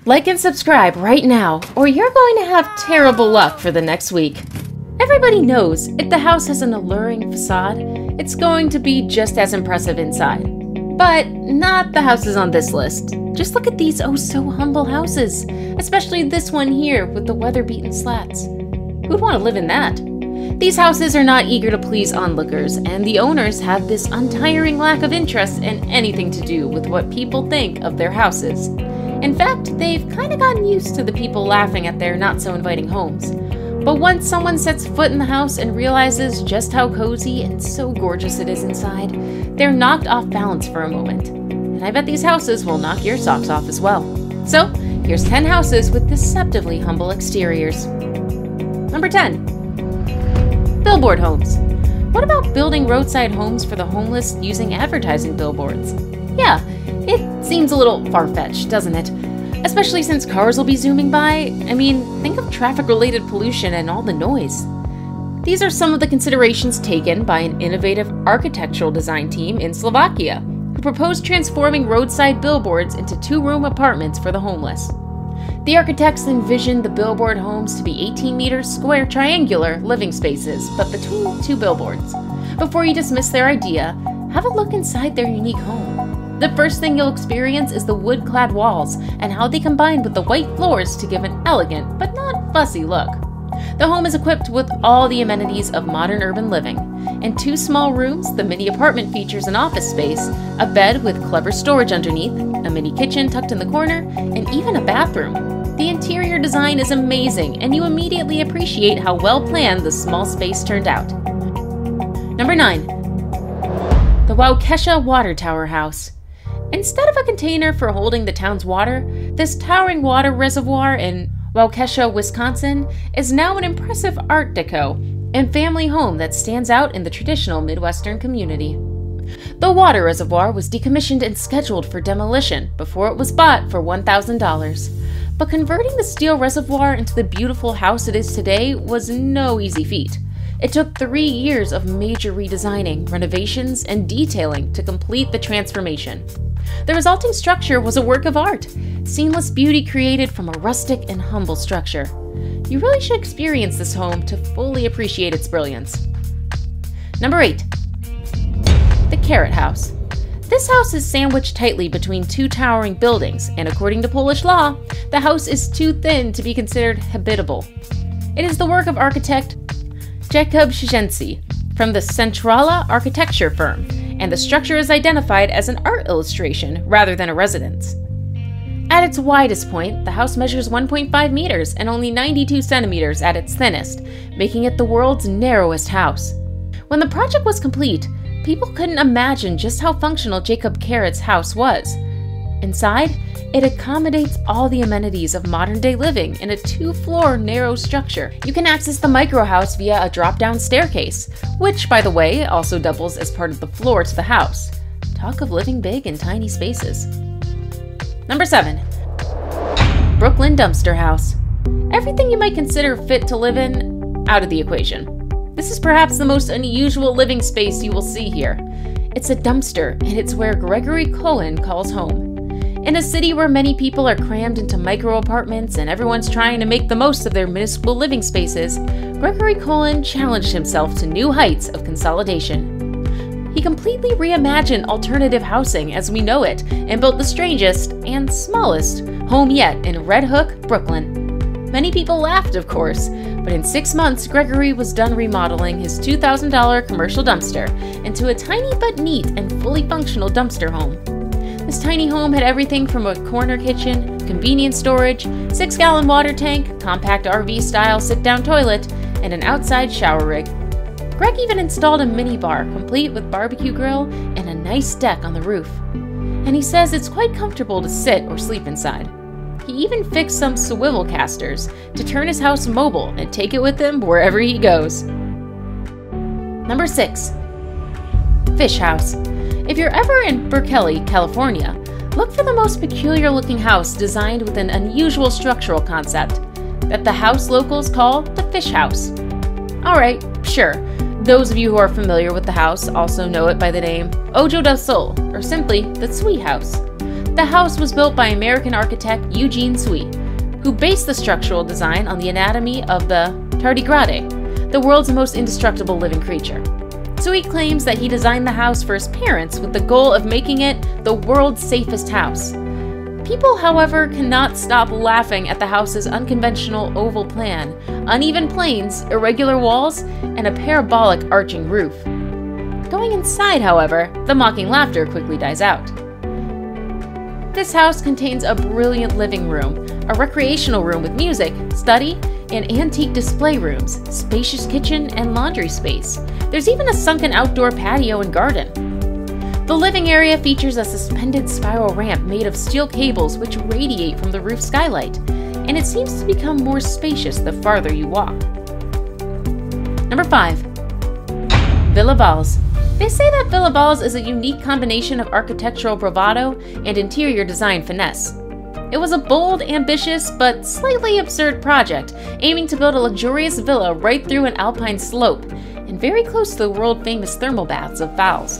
Like and subscribe right now, or you're going to have terrible luck for the next week. Everybody knows if the house has an alluring facade, it's going to be just as impressive inside. But not the houses on this list. Just look at these oh so humble houses, especially this one here with the weather-beaten slats. Who'd want to live in that? These houses are not eager to please onlookers, and the owners have this untiring lack of interest in anything to do with what people think of their houses. In fact, they've kind of gotten used to the people laughing at their not-so-inviting homes. But once someone sets foot in the house and realizes just how cozy and so gorgeous it is inside, they're knocked off balance for a moment. And I bet these houses will knock your socks off as well. So, here's 10 houses with deceptively humble exteriors. Number 10. Billboard Homes. What about building roadside homes for the homeless using advertising billboards? Yeah, it seems a little far-fetched, doesn't it? Especially since cars will be zooming by. I mean, think of traffic-related pollution and all the noise. These are some of the considerations taken by an innovative architectural design team in Slovakia, who proposed transforming roadside billboards into 2-room apartments for the homeless. The architects envisioned the billboard homes to be 18 meters square triangular living spaces, but between 2 billboards. Before you dismiss their idea, have a look inside their unique home. The first thing you'll experience is the wood-clad walls and how they combine with the white floors to give an elegant but not fussy look. The home is equipped with all the amenities of modern urban living. In 2 small rooms, the mini apartment features an office space, a bed with clever storage underneath, a mini kitchen tucked in the corner, and even a bathroom. The interior design is amazing, and you immediately appreciate how well planned the small space turned out. Number 9. The Ketchup Water Tower House. Instead of a container for holding the town's water, this towering water reservoir in Waukesha, Wisconsin, is now an impressive Art Deco and family home that stands out in the traditional Midwestern community. The water reservoir was decommissioned and scheduled for demolition before it was bought for $1,000. But converting the steel reservoir into the beautiful house it is today was no easy feat. It took 3 years of major redesigning, renovations, and detailing to complete the transformation. The resulting structure was a work of art, seamless beauty created from a rustic and humble structure. You really should experience this home to fully appreciate its brilliance. Number 8. The Carrot House. This house is sandwiched tightly between 2 towering buildings, and according to Polish law, the house is too thin to be considered habitable. It is the work of architect Jacob from the Centrala architecture firm, and the structure is identified as an art illustration rather than a residence. At its widest point, the house measures 1.5 meters and only 92 centimeters at its thinnest, making it the world's narrowest house. When the project was complete, people couldn't imagine just how functional Jacob Carrot's house was. Inside, it accommodates all the amenities of modern-day living in a 2-floor narrow structure. You can access the micro house via a drop-down staircase, which, by the way, also doubles as part of the floor to the house. Talk of living big in tiny spaces. Number 7. Brooklyn Dumpster House. Everything you might consider fit to live in, out of the equation. This is perhaps the most unusual living space you will see here. It's a dumpster, and it's where Gregory Cohen calls home. In a city where many people are crammed into micro apartments and everyone's trying to make the most of their municipal living spaces, Gregory Cohen challenged himself to new heights of consolidation. He completely reimagined alternative housing as we know it and built the strangest and smallest home yet in Red Hook, Brooklyn. Many people laughed, of course, but in 6 months, Gregory was done remodeling his $2,000 commercial dumpster into a tiny but neat and fully functional dumpster home. This tiny home had everything from a corner kitchen, convenience storage, 6-gallon water tank, compact RV-style sit-down toilet, and an outside shower rig. Greg even installed a mini bar, complete with barbecue grill and a nice deck on the roof. And he says it's quite comfortable to sit or sleep inside. He even fixed some swivel casters to turn his house mobile and take it with him wherever he goes. Number 6. Fish House. If you're ever in Berkeley, California, look for the most peculiar-looking house designed with an unusual structural concept that the house locals call the Fish House. Alright, sure, those of you who are familiar with the house also know it by the name Ojo del Sol, or simply the Tsui House. The house was built by American architect Eugene Sweet, who based the structural design on the anatomy of the tardigrade, the world's most indestructible living creature. Sweet claims that he designed the house for his parents with the goal of making it the world's safest house. People, however, cannot stop laughing at the house's unconventional oval plan, uneven planes, irregular walls, and a parabolic arching roof. Going inside, however, the mocking laughter quickly dies out. This house contains a brilliant living room, a recreational room with music, study, and antique display rooms, spacious kitchen, and laundry space. There's even a sunken outdoor patio and garden. The living area features a suspended spiral ramp made of steel cables which radiate from the roof skylight, and it seems to become more spacious the farther you walk. Number 5. Villa Vogels. They say that Villa Vogels is a unique combination of architectural bravado and interior design finesse. It was a bold, ambitious, but slightly absurd project, aiming to build a luxurious villa right through an alpine slope, and very close to the world-famous thermal baths of Vogels.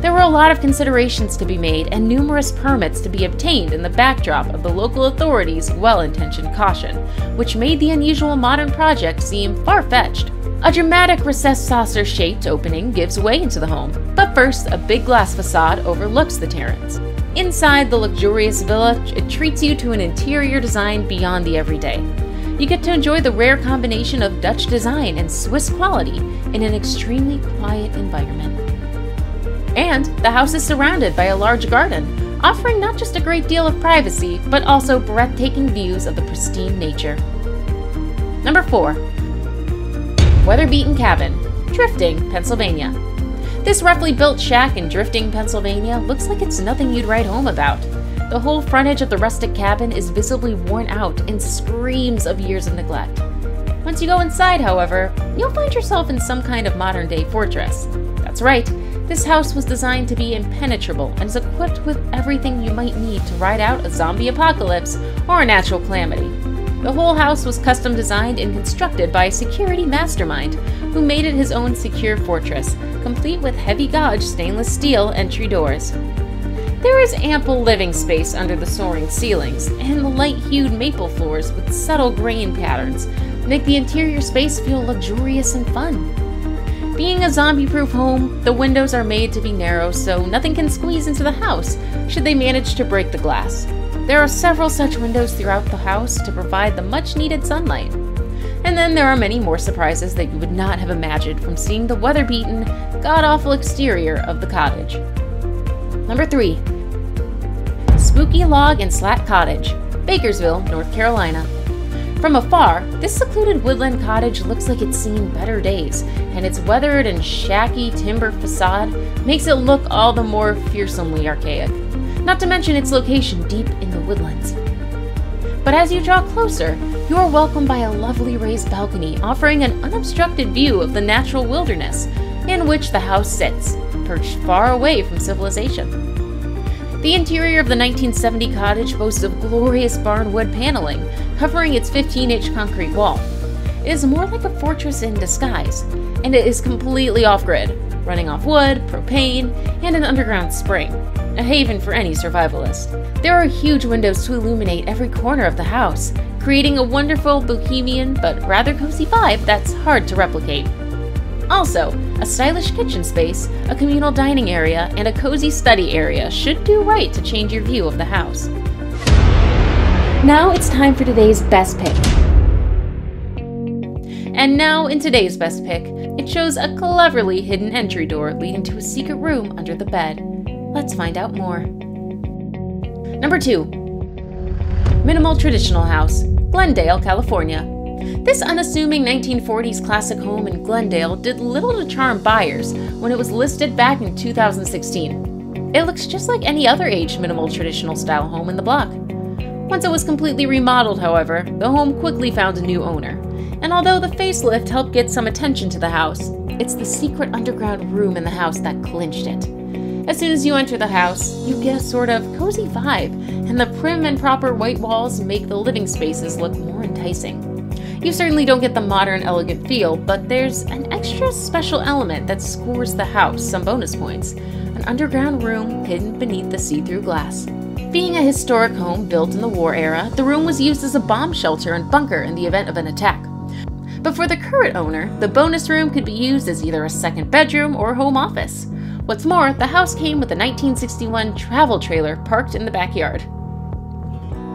There were a lot of considerations to be made and numerous permits to be obtained in the backdrop of the local authorities' well-intentioned caution, which made the unusual modern project seem far-fetched. A dramatic recessed saucer-shaped opening gives way into the home, but first a big glass facade overlooks the terrace. Inside the luxurious villa, it treats you to an interior design beyond the everyday. You get to enjoy the rare combination of Dutch design and Swiss quality in an extremely quiet environment. And the house is surrounded by a large garden, offering not just a great deal of privacy, but also breathtaking views of the pristine nature. Number 4. Weatherbeaten Cabin, Drifting, Pennsylvania. This roughly built shack in Drifting, Pennsylvania looks like it's nothing you'd write home about. The whole frontage of the rustic cabin is visibly worn out and screams of years of neglect. Once you go inside, however, you'll find yourself in some kind of modern-day fortress. That's right, this house was designed to be impenetrable and is equipped with everything you might need to ride out a zombie apocalypse or a natural calamity. The whole house was custom designed and constructed by a security mastermind who made it his own secure fortress, complete with heavy gauge stainless steel entry doors. There is ample living space under the soaring ceilings, and the light-hued maple floors with subtle grain patterns make the interior space feel luxurious and fun. Being a zombie-proof home, the windows are made to be narrow so nothing can squeeze into the house should they manage to break the glass. There are several such windows throughout the house to provide the much-needed sunlight. And then there are many more surprises that you would not have imagined from seeing the weather-beaten, god-awful exterior of the cottage. Number 3. Spooky Log and Slat Cottage, Bakersville, North Carolina. From afar, this secluded woodland cottage looks like it's seen better days, and its weathered and shacky timber facade makes it look all the more fearsomely archaic, not to mention its location deep in the woodlands. But as you draw closer, you are welcomed by a lovely raised balcony offering an unobstructed view of the natural wilderness in which the house sits, perched far away from civilization. The interior of the 1970 cottage boasts of glorious barnwood paneling covering its 15-inch concrete wall. It is more like a fortress in disguise, and it is completely off-grid, running off wood, propane, and an underground spring, a haven for any survivalist. There are huge windows to illuminate every corner of the house, creating a wonderful bohemian but rather cozy vibe that's hard to replicate. Also, a stylish kitchen space, a communal dining area, and a cozy study area should do right to change your view of the house. Now it's time for today's best pick. And now in today's best pick, it shows a cleverly hidden entry door leading to a secret room under the bed. Let's find out more. Number 2. Minimal Traditional House, Glendale, California. This unassuming 1940s classic home in Glendale did little to charm buyers when it was listed back in 2016. It looks just like any other aged minimal traditional style home in the block. Once it was completely remodeled, however, the home quickly found a new owner. And although the facelift helped get some attention to the house, it's the secret underground room in the house that clinched it. As soon as you enter the house, you get a sort of cozy vibe, and the prim and proper white walls make the living spaces look more enticing. You certainly don't get the modern, elegant feel, but there's an extra special element that scores the house some bonus points: an underground room hidden beneath the see-through glass. Being a historic home built in the war era, the room was used as a bomb shelter and bunker in the event of an attack. But for the current owner, the bonus room could be used as either a second bedroom or home office. What's more, the house came with a 1961 travel trailer parked in the backyard.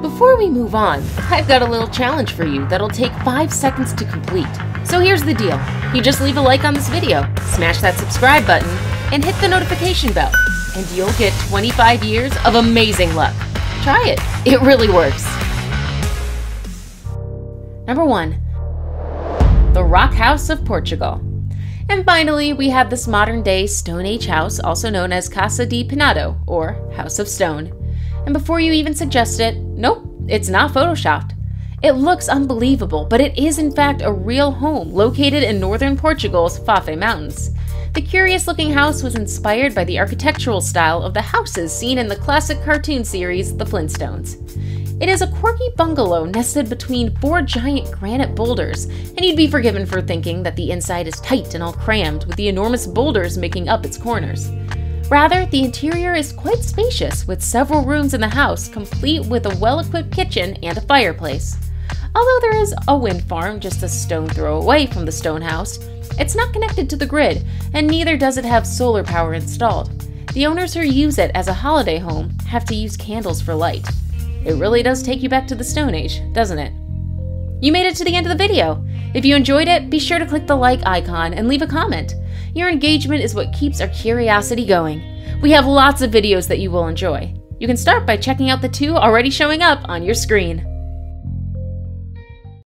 Before we move on, I've got a little challenge for you that'll take 5 seconds to complete. So here's the deal. You just leave a like on this video, smash that subscribe button, and hit the notification bell, and you'll get 25 years of amazing luck. Try it. It really works. Number 1. The Rock House of Portugal. And finally, we have this modern-day Stone Age house, also known as Casa de Pinado, or House of Stone. And before you even suggest it, nope, it's not photoshopped. It looks unbelievable, but it is in fact a real home located in northern Portugal's Fafe Mountains. The curious-looking house was inspired by the architectural style of the houses seen in the classic cartoon series, The Flintstones. It is a quirky bungalow nested between 4 giant granite boulders, and you'd be forgiven for thinking that the inside is tight and all crammed, with the enormous boulders making up its corners. Rather, the interior is quite spacious, with several rooms in the house, complete with a well-equipped kitchen and a fireplace. Although there is a wind farm just a stone throw away from the stone house, it's not connected to the grid, and neither does it have solar power installed. The owners who use it as a holiday home have to use candles for light. It really does take you back to the Stone Age, doesn't it? You made it to the end of the video. If you enjoyed it, be sure to click the like icon and leave a comment. Your engagement is what keeps our curiosity going. We have lots of videos that you will enjoy. You can start by checking out the 2 already showing up on your screen.